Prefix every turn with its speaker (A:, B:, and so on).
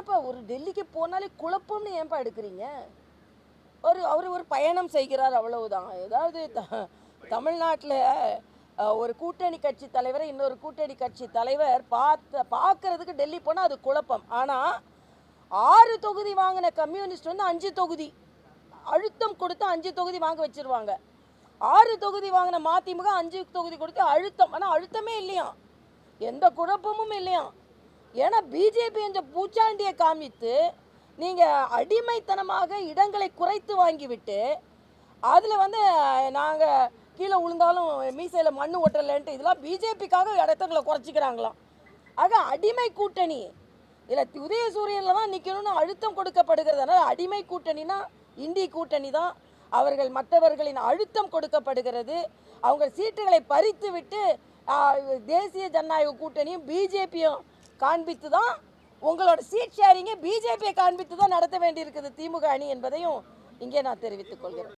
A: என்னப்பா ஒரு டெல்லிக்கு போனாலே குழப்பம்னு ஏன்பா எடுக்கிறீங்க? அவர் ஒரு பயணம் செய்கிறார், அவ்வளவுதான். ஏதாவது தமிழ்நாட்டில் ஒரு கூட்டணி கட்சி தலைவரை இன்னொரு கூட்டணி கட்சி தலைவர் பார்க்கறதுக்கு டெல்லி போனால் அது குழப்பம். ஆனால் 6 தொகுதி வாங்கின கம்யூனிஸ்ட் வந்து 5 தொகுதி அழுத்தம் கொடுத்து 5 தொகுதி வாங்க வச்சிருவாங்க. 6 தொகுதி வாங்கின மதிமுக 5 தொகுதி கொடுத்து அழுத்தம். ஆனால் அழுத்தமே இல்லையா, எந்த குழப்பமும் இல்லையா. ஏன்னா பிஜேபி என்ற பூச்சாண்டியை காமித்து நீங்கள் அடிமைத்தனமாக இடங்களை குறைத்து வாங்கிவிட்டு அதில் வந்து நாங்கள் கீழே விழுந்தாலும் மீசையில் மண்ணு ஒட்டலைன்ட்டு இதெல்லாம் பிஜேபிக்காக இடத்துங்களை குறைச்சிக்கிறாங்களாம். ஆக அடிமை கூட்டணி இதில் உதயசூரியனில் தான் நிற்கணும்னு அழுத்தம் கொடுக்கப்படுகிறது. அதனால் அடிமை கூட்டணினா இந்தி கூட்டணி தான். அவர்கள் மற்றவர்களின் அழுத்தம் கொடுக்கப்படுகிறது. அவங்க சீட்டுகளை பறித்து விட்டு தேசிய ஜனநாயக கூட்டணியும் பிஜேபியும் காண்பித்து தான் உங்களோட சீட் ஷேரிங்கை பிஜேபியை காண்பித்து தான் நடத்த வேண்டியிருக்குது திமுக அணி என்பதையும் இங்கே நான் தெரிவித்துக் கொள்கிறேன்.